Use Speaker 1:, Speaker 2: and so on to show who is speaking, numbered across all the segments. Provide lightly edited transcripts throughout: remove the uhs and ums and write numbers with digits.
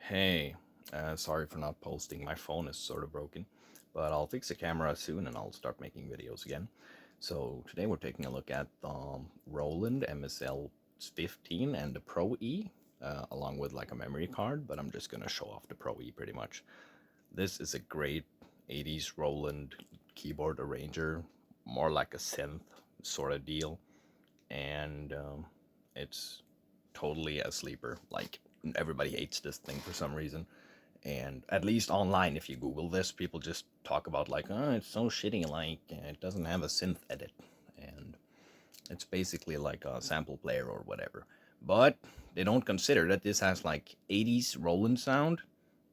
Speaker 1: Hey, sorry for not posting. My phone is sort of broken, but I'll fix the camera soon and I'll start making videos again. So today we're taking a look at the Roland MSL 15 and the Pro E, along with like a memory card, but I'm just gonna show off the Pro E pretty much. This is a great 80s Roland keyboard arranger, more like a synth sort of deal, and it's totally a sleeper. Like everybody hates this thing for some reason, and at least online, if you Google this, people just talk about like, oh, it's so shitty, like it doesn't have a synth edit, and it's basically like a sample player or whatever. But they don't consider that this has like 80s Roland sound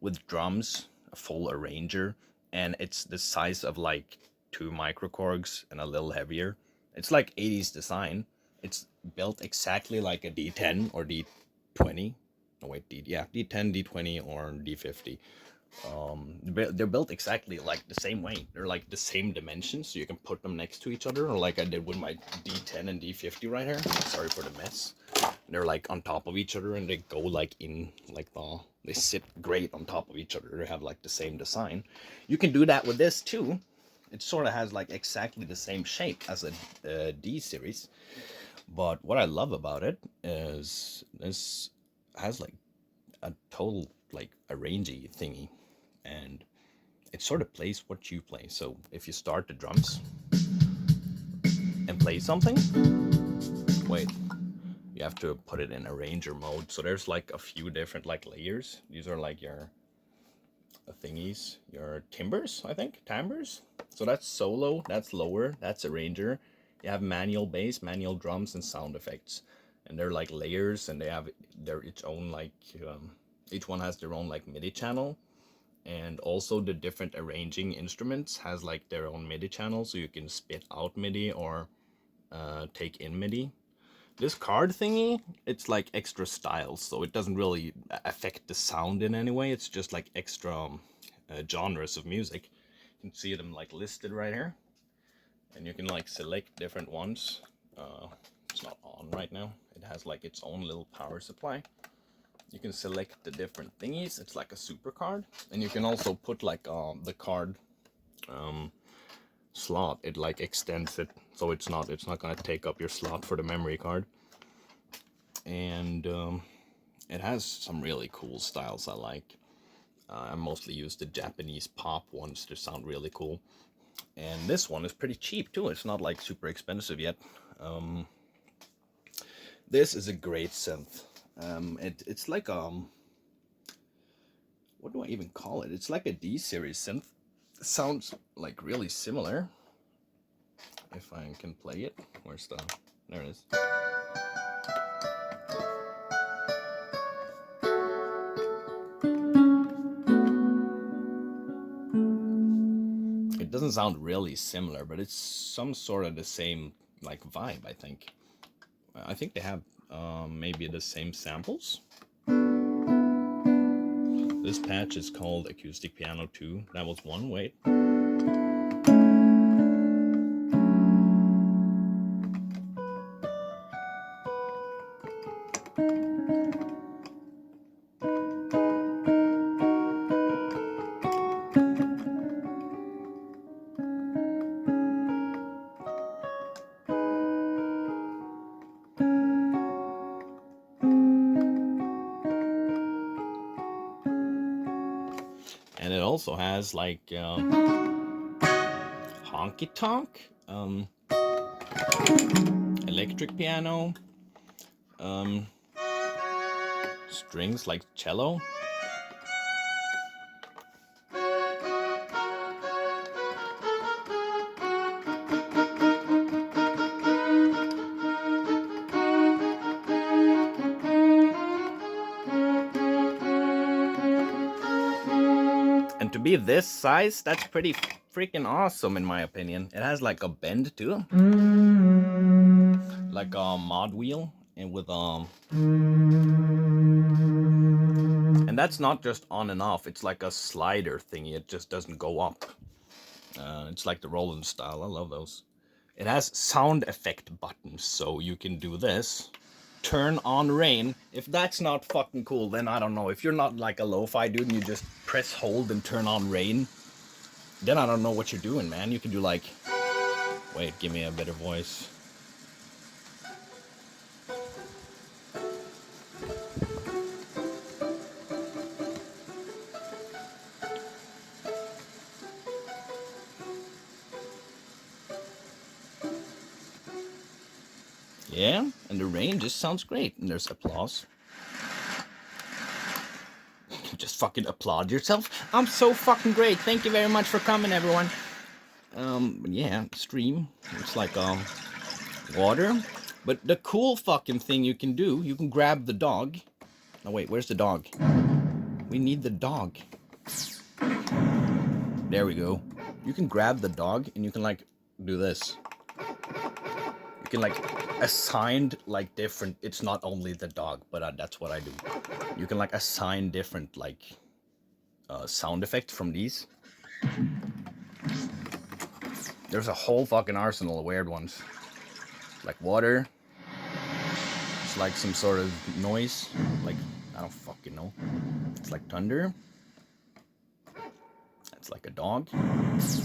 Speaker 1: with drums, a full arranger, and it's the size of like two microcorgs and a little heavier. It's like 80s design. It's built exactly like a D10 or D20. No wait, D10, D20, or D50. They're built exactly like the same way. They're like the same dimensions, so you can put them next to each other, or like I did with my D10 and D50 right here. Sorry for the mess. They're like on top of each other, and they go like in like they sit great on top of each other. They have like the same design. You can do that with this too. It sort of has like exactly the same shape as a D series. But what I love about it is this has like a total like arrangey thingy, and it sort of plays what you play. So if you start the drums and play something, wait, you have to put it in arranger mode. So there's like a few different like layers. These are like your thingies, your timbers, I think, timbres. So that's solo, that's lower, that's arranger. You have manual bass, manual drums, and sound effects, and they're like layers, and they have their its own like each one has their own like MIDI channel, and also the different arranging instruments has like their own MIDI channel, so you can spit out MIDI or take in MIDI. This card thingy, it's like extra styles, so it doesn't really affect the sound in any way. It's just like extra genres of music. You can see them like listed right here, and you can like select different ones. It's not on right now. It has like its own little power supply. You can select the different thingies. It's like a super card, and you can also put like the card slot. It like extends it, so it's not gonna take up your slot for the memory card. And it has some really cool styles I like. I mostly use the Japanese pop ones to sound really cool. And this one is pretty cheap too. It's not like super expensive yet. This is a great synth. It's like what do I even call it? It's like a D series synth. It sounds like really similar. If I can play it, where's the? There it is. It doesn't sound really similar, but it's some sort of the same like vibe. I think they have maybe the same samples. This patch is called Acoustic Piano 2. That was one. Wait. And it also has like honky tonk, electric piano, strings like cello. And to be this size, that's pretty freaking awesome in my opinion. It has like a bend too, like a mod wheel, and with and that's not just on and off. It's like a slider thingy. It just doesn't go up. It's like the Roland style. I love those. It has sound effect buttons, so you can do this. turn on rain. If that's not fucking cool, then I don't know. If you're not like a lo-fi dude and you just press hold and turn on rain, then I don't know what you're doing, man. You can do like, wait, give me a better voice. Yeah, and the rain just sounds great. And there's applause. Just fucking applaud yourself. I'm so fucking great. Thank you very much for coming, everyone. Yeah, stream. It's like water. But the cool fucking thing you can do, you can grab the dog. Oh wait, where's the dog? We need the dog. There we go. You can grab the dog and you can like do this. You can like assign like different. It's not only the dog, but that's what I do. You can like assign different like sound effects from these. There's a whole fucking arsenal of weird ones. Like water. It's like some sort of noise. Like, I don't fucking know. It's like thunder. It's like a dog. It's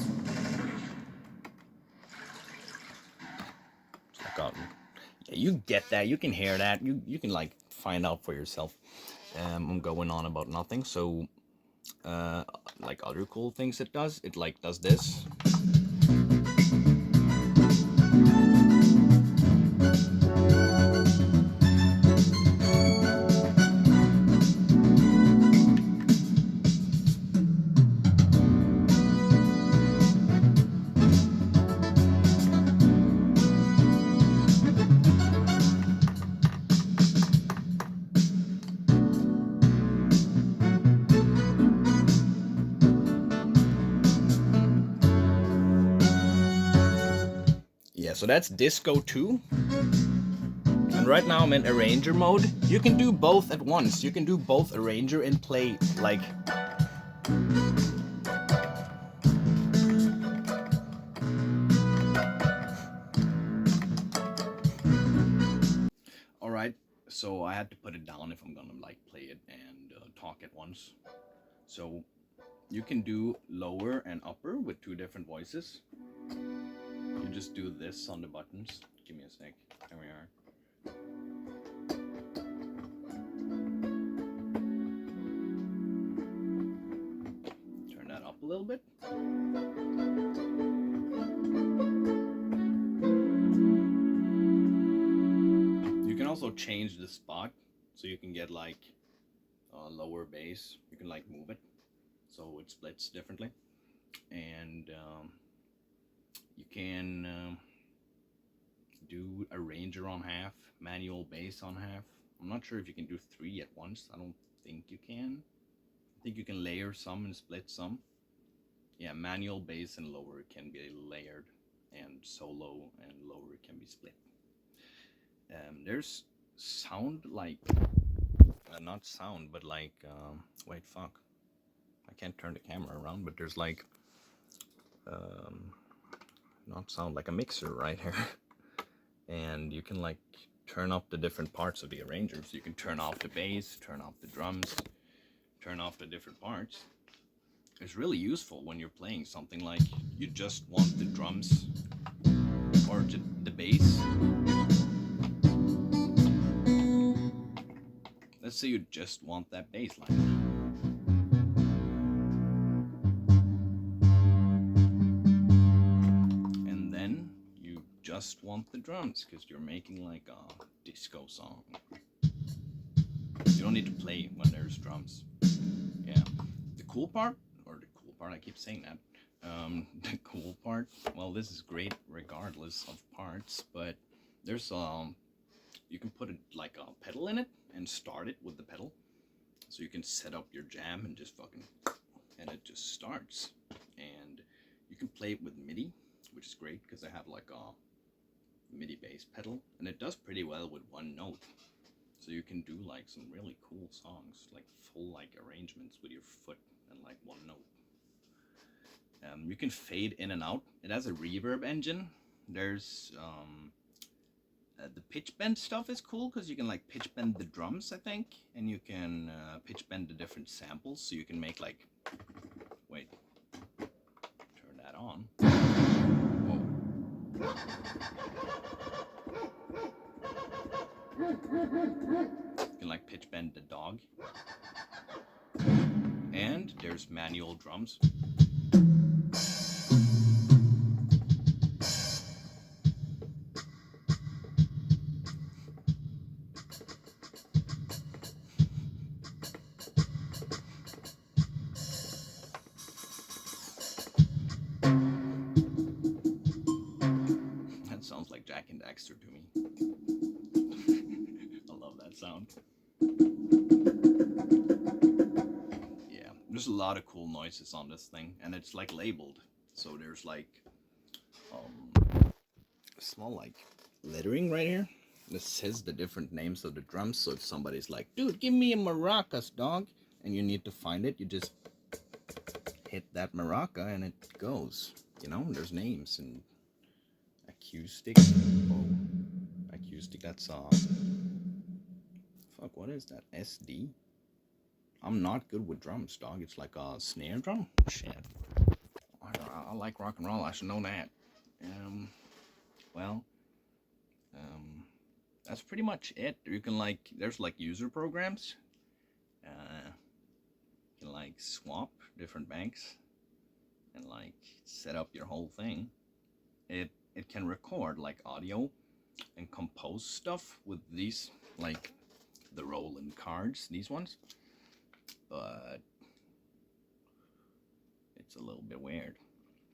Speaker 1: like yeah, you get that. You can hear that. You can like find out for yourself. I'm going on about nothing. So, like other cool things it does. It like does this. Yeah, so that's Disco 2. And right now I'm in Arranger mode. You can do both at once. You can do both Arranger and play, like... Alright, so I had to put it down if I'm gonna, like, play it and talk at once. So, you can do lower and upper with 2 different voices. You just do this on the buttons. Give me a sec. There we are. Turn that up a little bit. You can also change the spot so you can get like lower bass. You can like move it so it splits differently. And you can do Arranger on half, manual bass on half. I'm not sure if you can do 3 at once. I don't think you can. I think you can layer some and split some. Yeah, manual bass and lower can be layered, and solo and lower can be split. There's sound like, not sound, but like, wait, fuck. I can't turn the camera around, but there's like, not sound, like a mixer right here. And you can like turn up the different parts of the arranger. So you can turn off the bass, turn off the drums, turn off the different parts. It's really useful when you're playing something like you just want the drums or the bass. Let's say you just want that bass line. And then you just want the drums because you're making like a disco song. You don't need to play when there's drums. Yeah. The cool part, I keep saying that. The cool part, well, this is great regardless of parts, but there's you can put it like a pedal in it and start it with the pedal. So you can set up your jam and just fucking, and it just starts. And you can play it with MIDI, which is great because I have like a MIDI bass pedal, and it does pretty well with one note. So you can do like some really cool songs, like full like arrangements with your foot and like one note. You can fade in and out. It has a reverb engine. There's The pitch bend stuff is cool because you can like pitch bend the drums, I think, and you can pitch bend the different samples, so you can make like, wait, turn that on. Whoa. You can like pitch bend the dog. And there's manual drums. That sounds like Jack and Daxter to me. I love that sound. Yeah, there's a lot of cool noises on this thing, and it's like labeled. So there's like small like lettering right here. This says the different names of the drums. So if somebody's like, dude, give me a maracas, dog, and you need to find it, you just hit that maraca and it goes. You know, there's names and acoustic. Oh, acoustic. That's fuck. What is that? SD. I'm not good with drums, dog. It's like a snare drum. Shit. I like rock and roll. I should know that. Well, that's pretty much it. You can like, there's like user programs. You can like swap different banks and like set up your whole thing. It can record like audio and compose stuff with these, like the Roland cards, these ones. But it's a little bit weird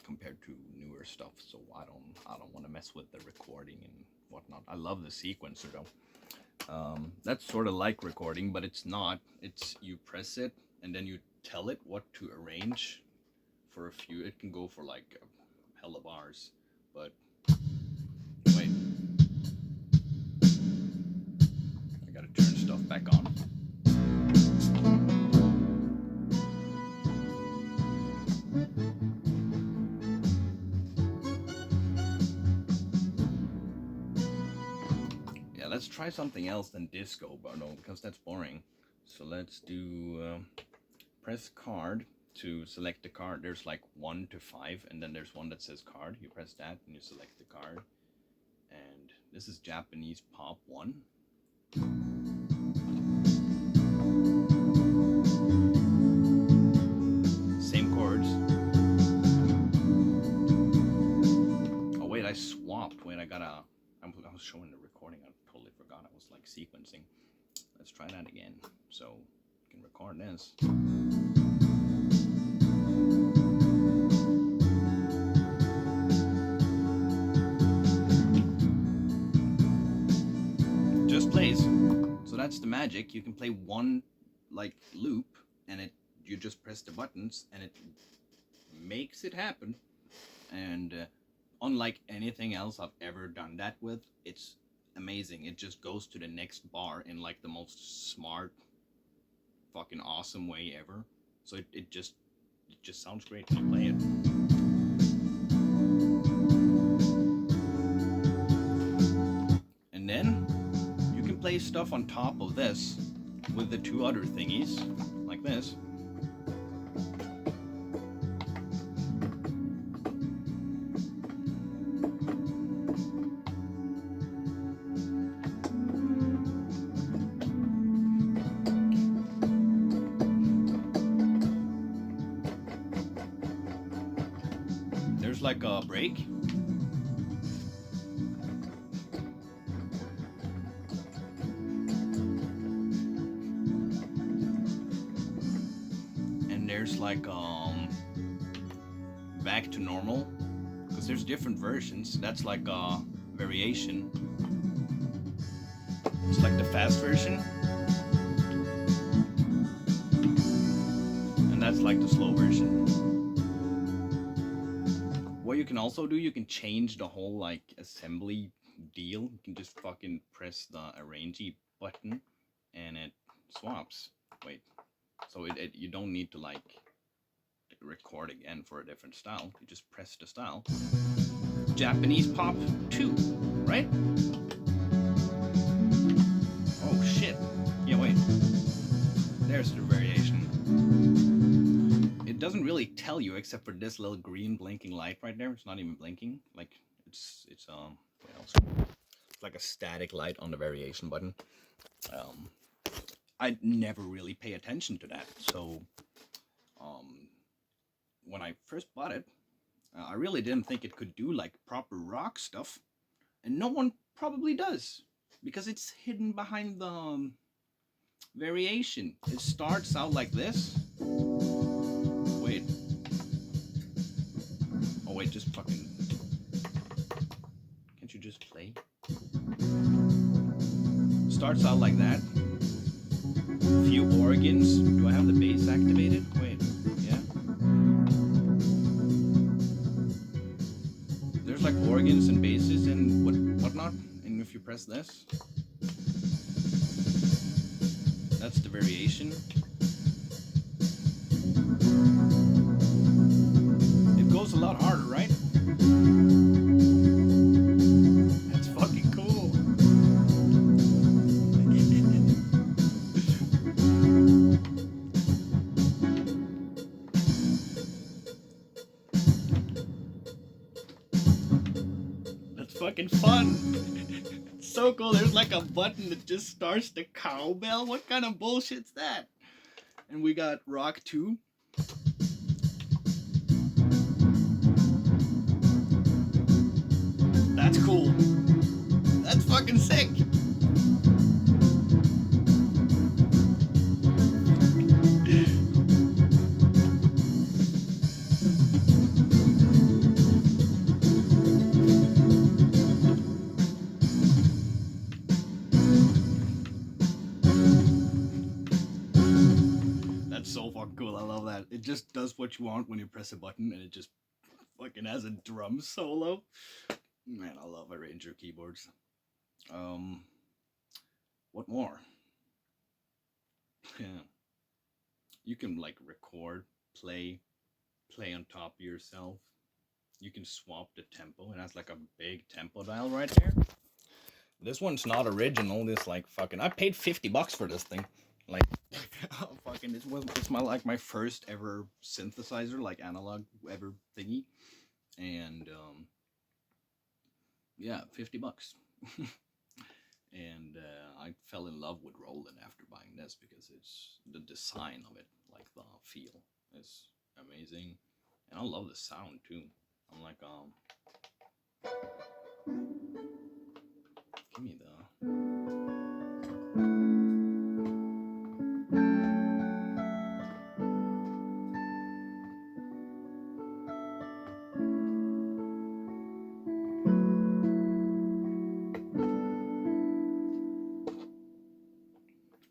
Speaker 1: compared to newer stuff, so I don't want to mess with the recording and whatnot. I love the sequencer though. That's sort of like recording, but it's not. It's you press it and then you tell it what to arrange for a few. It can go for like a hell of hours, but wait, I gotta turn stuff back on. Let's try something else than disco, but no, because that's boring. So let's do press card to select the card. There's like 1 to 5, and then there's one that says card. You press that and you select the card. And this is Japanese pop 1. Same chords. Oh wait, I swapped. Wait, I was showing the recording. I totally forgot. I was like sequencing. Let's try that again. So you can record this. Just plays. So that's the magic. You can play one like loop, and you just press the buttons, and it makes it happen. And unlike anything else I've ever done that with, it's amazing. It just goes to the next bar in like the most smart, fucking awesome way ever. So it just sounds great when you play it. And then you can play stuff on top of this with the 2 other thingies, like this. There's like a break. And there's like back to normal, because there's different versions. That's like a variation. It's like the fast version. And that's like the slow version. What you can also do, you can change the whole like assembly deal. You can just fucking press the arrangey button and it swaps. Wait, so you don't need to like record again for a different style. You just press the style. Japanese pop 2, right? shit. Yeah, wait. There's the variation. It doesn't really tell you except for this little green blinking light right there. It's not even blinking. Like it's what else? It's like a static light on the variation button. Um, I never really pay attention to that. So um, when I first bought it, I really didn't think it could do like proper rock stuff, and no one probably does because it's hidden behind the variation. It starts out like this. Wait. Oh wait, just fucking. Can't you just play? Starts out like that. Few organs. Do I have the bass activated? Wait. Yeah. There's like organs and basses and whatnot. And if you press this, that's the variation. It goes a lot harder, right? That's fucking cool. That's fucking fun. It's so cool. There's like a button that just starts the cowbell. What kind of bullshit's that? And we got Rock 2. That's cool. That's fucking sick. That's so fucking cool. I love that. It just does what you want when you press a button, and it just fucking has a drum solo. Man, I love Arranger keyboards. What more? Yeah, you can like record, play on top of yourself. You can swap the tempo. It has like a big tempo dial right there. This one's not original. This like fucking. I paid $50 for this thing. Like, oh, fucking. It's my like my first ever synthesizer, like analog ever thingy, and yeah, $50. And I fell in love with Roland after buying this because it's the design of it, like the feel, is amazing, and I love the sound too. I'm like, give me the.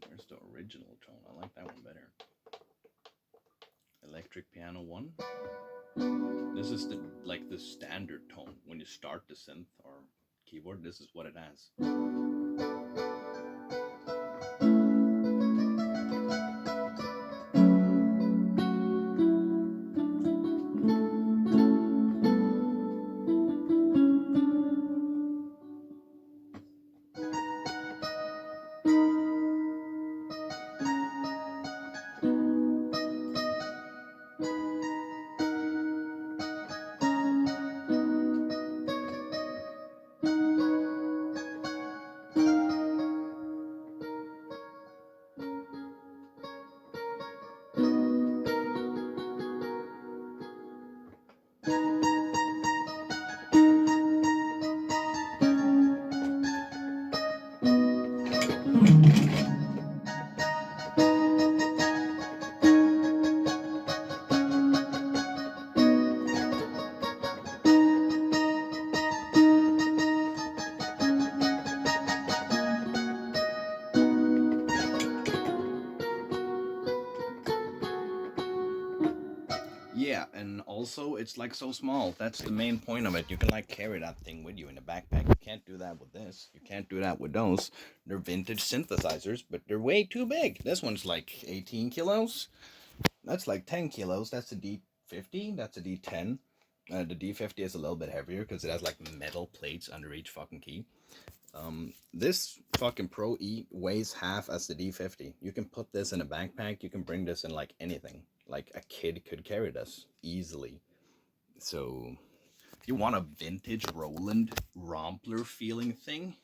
Speaker 1: Where's the original tone? I like that one better. Electric piano 1. This is the standard tone when you start the synth or keyboard. This is what it has. Yeah, and also it's like so small. That's the main point of it. You can like carry that thing with you in a backpack. You can't do that with this. You can't do that with those. They're vintage synthesizers, but they're way too big. This one's like 18 kilos. That's like 10 kilos. That's a D50. That's a D10. The D50 is a little bit heavier because it has like metal plates under each fucking key. This fucking Pro E weighs half as the D50. You can put this in a backpack. You can bring this in like anything. Like a kid could carry this easily. So if you want a vintage Roland Rompler feeling thing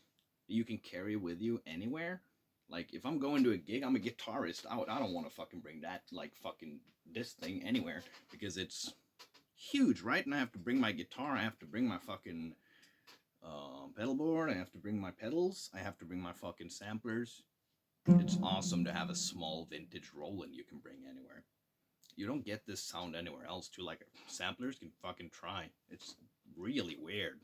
Speaker 1: you can carry with you anywhere. Like if I'm going to a gig, I'm a guitarist. I don't want to fucking bring that like fucking this thing anywhere because it's huge, right? And I have to bring my guitar. I have to bring my fucking pedal board. I have to bring my pedals. I have to bring my fucking samplers. It's awesome to have a small vintage Roland you can bring anywhere. You don't get this sound anywhere else too. Like samplers can fucking try. It's really weird.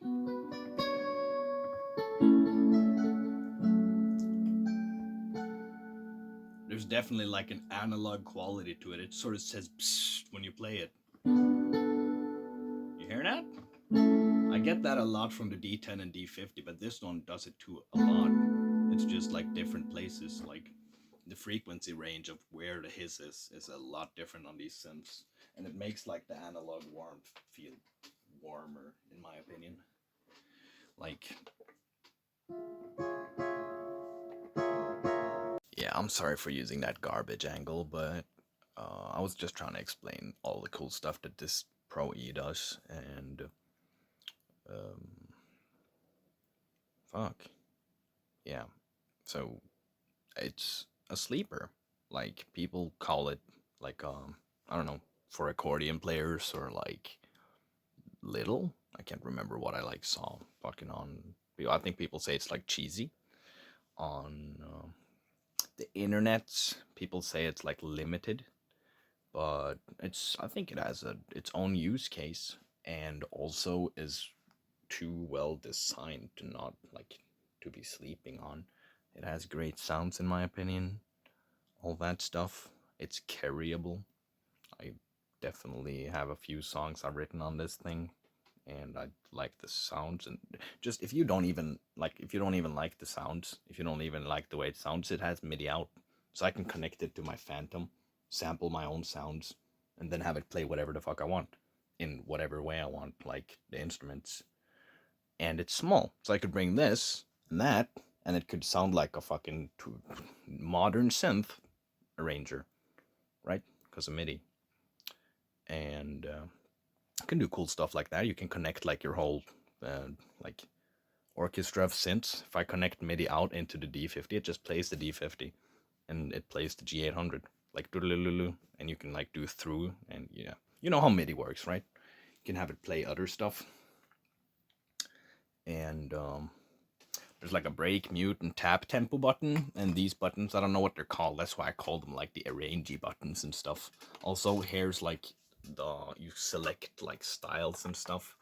Speaker 1: There's definitely like an analog quality to it. It sort of says psst when you play it. You hear that? I get that a lot from the D10 and D50, but this one does it too a lot. It's just like different places, like the frequency range of where the hiss is a lot different on these synths, and it makes like the analog warmth feel warmer, in my opinion. Like, yeah, I'm sorry for using that garbage angle, but I was just trying to explain all the cool stuff that this Pro E does, and fuck, yeah. So it's a sleeper. Like people call it like I don't know, for accordion players or like little. I can't remember what I like saw fucking on. I think people say it's like cheesy on the internet. People say it's like limited, but it's I think it has its own use case and also is too well designed to not like to be sleeping on. It has great sounds in my opinion. All that stuff. It's carryable. I definitely have a few songs I've written on this thing and I like the sounds and just if you don't even like the sounds, if you don't even like the way it sounds, it has MIDI out. So I can connect it to my Phantom, sample my own sounds, and then have it play whatever the fuck I want in whatever way I want, like the instruments. And it's small. So I could bring this and that, and it could sound like a fucking modern synth arranger, right? Because of MIDI. And you can do cool stuff like that. You can connect like your whole like orchestra of synths. If I connect MIDI out into the D50, it just plays the D50, and it plays the G800 like and you can like do through, and yeah, you know how MIDI works, right? You can have it play other stuff, and there's like a break, mute, and tap tempo button, and these buttons, I don't know what they're called. That's why I call them like the arrangey buttons and stuff. Also, here's like you select like styles and stuff.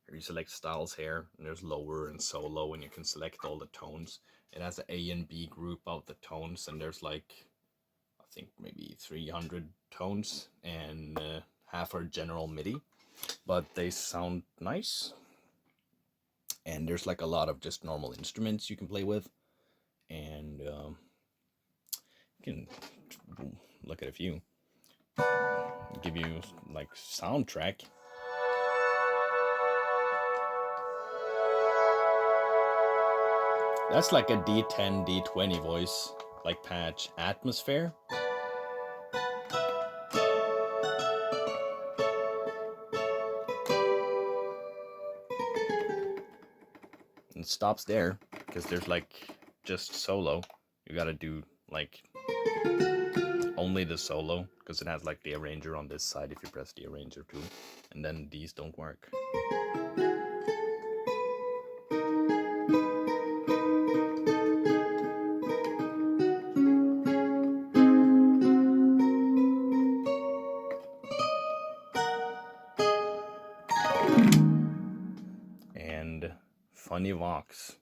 Speaker 1: Here you select styles here, and there's lower and solo, and you can select all the tones. It has an A and B group of the tones, and there's like, I think maybe 300 tones, and half are general MIDI, but they sound nice. And there's like a lot of just normal instruments you can play with, and you can look at a few. Give you like soundtrack. That's like a D10, D20 voice, like patch. Atmosphere. And it stops there because there's like just solo. You gotta do like only the solo because it has like the arranger on this side if you press the arranger too, and then these don't work. And funny vox.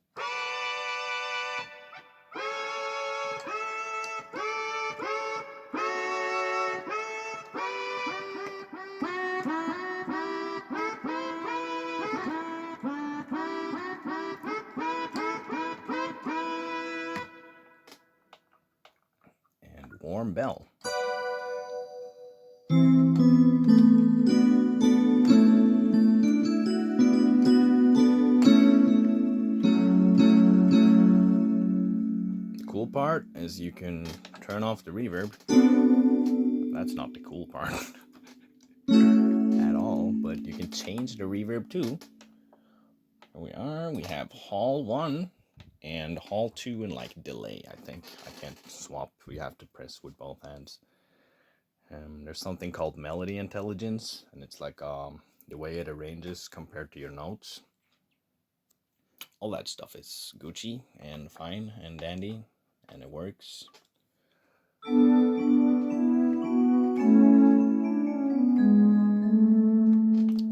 Speaker 1: And warm bell. part is you can turn off the reverb. That's not the cool part at all, but you can change the reverb too. Here we are. We have Hall 1 and Hall 2 in like delay, I think. I can't swap. We have to press with both hands. There's something called melody intelligence, and it's like the way it arranges compared to your notes. All that stuff is Gucci and fine and dandy, and it works.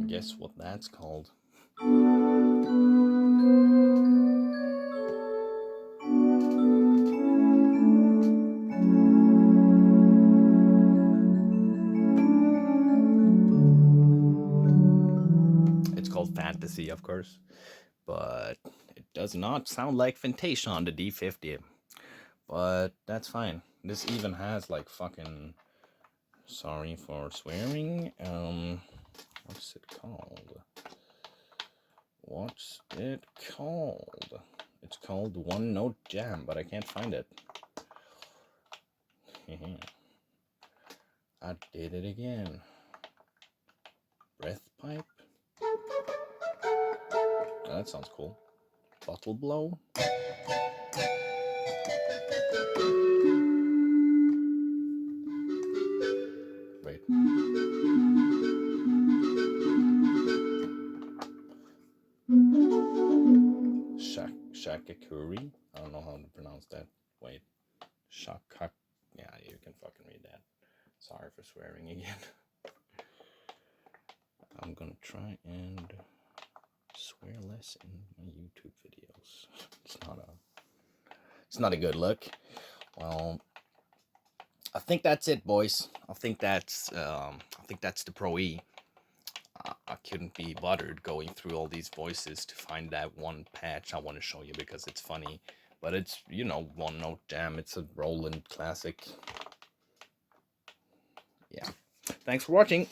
Speaker 1: Guess what that's called? It's called Fantasy, of course, but it does not sound like Fantasia on the D50. But that's fine. This even has like fucking, sorry for swearing, what's it called? What's it called? It's called One Note Jam, but I can't find it. I did it again. Breath pipe? Oh, that sounds cool. Bottle blow? Wait. Shakakuri? I don't know how to pronounce that. Wait. Shakak. Yeah, you can fucking read that. Sorry for swearing again. I'm gonna try and swear less in my YouTube videos. It's not a good look. Well, I think that's it, boys. I think that's the Pro E. I couldn't be bothered going through all these voices to find that one patch I want to show you because it's funny. But it's, you know, One Note Jam. It's a Roland classic. Yeah. Thanks for watching.